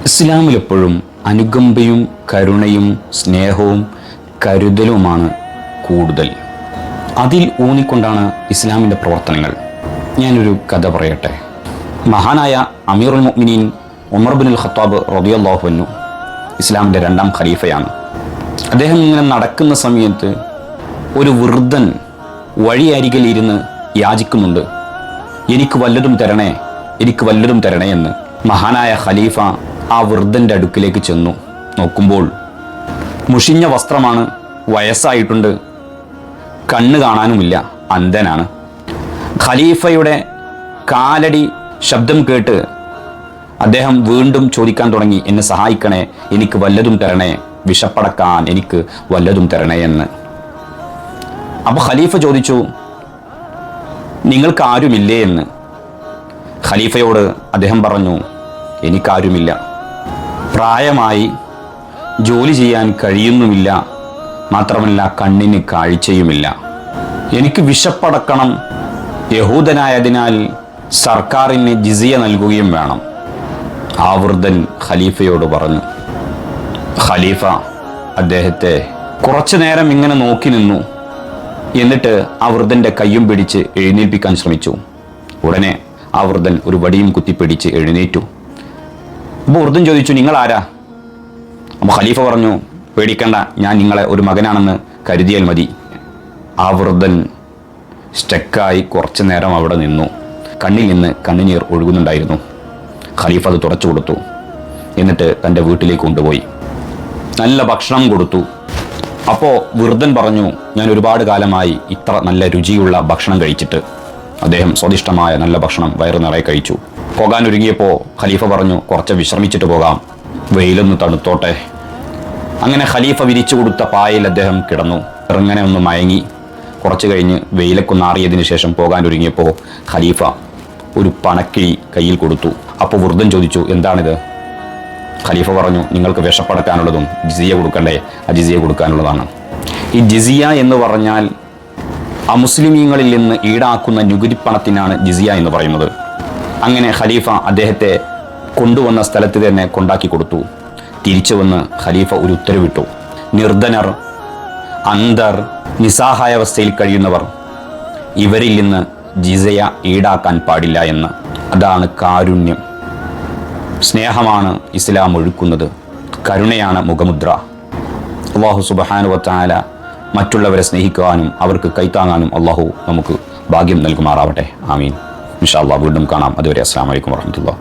ഇസ്ലാമിലെപ്പോഴും അനുകമ്പയും കരുണയും സ്നേഹവും കരുതലുമാണ് കൂടുതൽ. അതിൽ ഊന്നിക്കൊണ്ടാണ് ഇസ്ലാമിൻ്റെ പ്രവർത്തനങ്ങൾ. ഞാനൊരു കഥ പറയട്ടെ. മഹാനായ അമീറുൽ മുഅ്മിനീൻ ഉമർ ബിനുൽ ഖത്താബ് റളിയല്ലാഹു അൻഹു ഇസ്ലാമിൻ്റെ 2ാം ഖലീഫയാണ്. അദ്ദേഹം ഇങ്ങനെ നടക്കുന്ന സമയത്ത് ഒരു വൃദ്ധൻ വഴിയരികിൽ ഇരുന്ന് യാചിക്കുന്നുണ്ട്, എനിക്ക് വല്ലതും തരണേ, എനിക്ക് വല്ലതും തരണേ എന്ന്. മഹാനായ ഖലീഫ ആ വൃദ്ധൻ്റെ അടുക്കിലേക്ക് ചെന്നു. നോക്കുമ്പോൾ മുഷിഞ്ഞ വസ്ത്രമാണ്, വയസ്സായിട്ടുണ്ട്, കണ്ണ് കാണാനുമില്ല, അന്ധനാണ്. ഖലീഫയുടെ കാലടി ശബ്ദം കേട്ട് അദ്ദേഹം വീണ്ടും ചോദിക്കാൻ തുടങ്ങി, എന്നെ സഹായിക്കണേ, എനിക്ക് വല്ലതും തരണേ, വിശപ്പടക്കാൻ എനിക്ക് വല്ലതും തരണേ എന്ന്. അപ്പോൾ ഖലീഫ ചോദിച്ചു, നിങ്ങൾക്ക് ആരുമില്ലേ എന്ന്. ഖലീഫയോട് അദ്ദേഹം പറഞ്ഞു, എനിക്കാരുമില്ല, പ്രായമായി, ജോലി ചെയ്യാൻ കഴിയുന്നുമില്ല, മാത്രമല്ല കണ്ണിന് കാഴ്ചയുമില്ല, എനിക്ക് വിശപ്പടക്കണം, യഹൂദനായതിനാൽ സർക്കാരിന് ജിസിയ നൽകുകയും വേണം. ആ വൃദ്ധൻ ഖലീഫയോട് പറഞ്ഞു. ഖലീഫ അദ്ദേഹത്തെ കുറച്ചു നേരം ഇങ്ങനെ നോക്കി നിന്നു. എന്നിട്ട് ആ വൃദ്ധൻ്റെ കയ്യും പിടിച്ച് എഴുന്നേൽപ്പിക്കാൻ ശ്രമിച്ചു. ഉടനെ ആ വൃദ്ധൻ ഒരു വടിയും കുത്തിപ്പിടിച്ച് എഴുന്നേറ്റു. അപ്പോൾ വൃദ്ധൻ ചോദിച്ചു, നിങ്ങൾ ആരാ? അപ്പോൾ ഖലീഫ പറഞ്ഞു, പേടിക്കണ്ട, ഞാൻ നിങ്ങളെ ഒരു മകനാണെന്ന് കരുതിയാൽ മതി. ആ വൃദ്ധൻ സ്റ്റക്കായി കുറച്ചു നേരം അവിടെ നിന്നു. കണ്ണിൽ നിന്ന് കണ്ണുനീർ ഒഴുകുന്നുണ്ടായിരുന്നു. ഖലീഫ അത് തുടച്ചു കൊടുത്തു. എന്നിട്ട് തൻ്റെ വീട്ടിലേക്ക് കൊണ്ടുപോയി നല്ല ഭക്ഷണം കൊടുത്തു. അപ്പോൾ വൃദ്ധൻ പറഞ്ഞു, ഞാൻ ഒരുപാട് കാലമായി ഇത്ര നല്ല രുചിയുള്ള ഭക്ഷണം കഴിച്ചിട്ട്. അദ്ദേഹം സ്വാദിഷ്ടമായ നല്ല ഭക്ഷണം വയറു നിറയെ കഴിച്ചു. പോകാനൊരുങ്ങിയപ്പോൾ ഖലീഫ പറഞ്ഞു, കുറച്ച് വിശ്രമിച്ചിട്ട് പോകാം, വെയിലൊന്ന് തണുത്തോട്ടെ. അങ്ങനെ ഖലീഫ വിരിച്ചു കൊടുത്ത പായയിൽ അദ്ദേഹം കിടന്നു. ഇങ്ങനെ ഒന്ന് മയങ്ങി. കുറച്ച് കഴിഞ്ഞ് വെയിലൊക്കൊന്നാറിയതിനു ശേഷം പോകാനൊരുങ്ങിയപ്പോൾ ഖലീഫ ഒരു പണക്കിഴി കയ്യിൽ കൊടുത്തു. അപ്പോൾ വൃദ്ധൻ ചോദിച്ചു, എന്താണിത്? ഖലീഫ പറഞ്ഞു, നിങ്ങൾക്ക് വിശപ്പടക്കാനുള്ളതും ജിസിയ കൊടുക്കണ്ടേ, ആ ജിസിയ കൊടുക്കാനുള്ളതാണ്. ഈ ജിസിയ എന്ന് പറഞ്ഞാൽ അമുസ്ലിമീങ്ങളിൽ നിന്ന് ഈടാക്കുന്ന നികുതിപ്പണത്തിനാണ് ജിസിയ എന്ന് പറയുന്നത്. അങ്ങനെ ഖലീഫ അദ്ദേഹത്തെ കൊണ്ടുവന്ന സ്ഥലത്ത് തന്നെ കൊണ്ടാക്കി കൊടുത്തു. തിരിച്ചു വന്ന് ഖലീഫ ഒരു ഉത്തരവിട്ടു, നിർധനർ, അന്ധർ, നിസ്സഹായാവസ്ഥയിൽ കഴിയുന്നവർ, ഇവരിൽ നിന്ന് ജിസിയ ഈടാക്കാൻ പാടില്ല എന്ന്. അതാണ് കാരുണ്യം. സ്നേഹമാണ് ഇസ്ലാം ഒഴുക്കുന്നത്, കരുണയാണ് മുഖമുദ്ര. അല്ലാഹു സുബ്ഹാനഹു വ തആല മറ്റുള്ളവരെ സ്നേഹിക്കുവാനും അവർക്ക് കൈത്താങ്ങാനും അല്ലാഹു നമുക്ക് ഭാഗ്യം നൽകുമാറാവട്ടെ. ആമീൻ. ഇൻഷാ അല്ലാഹ് വീണ്ടും കാണാം. അതുവരെ അസ്സലാമു അലൈക്കും വറഹ്മത്തുള്ളാഹി.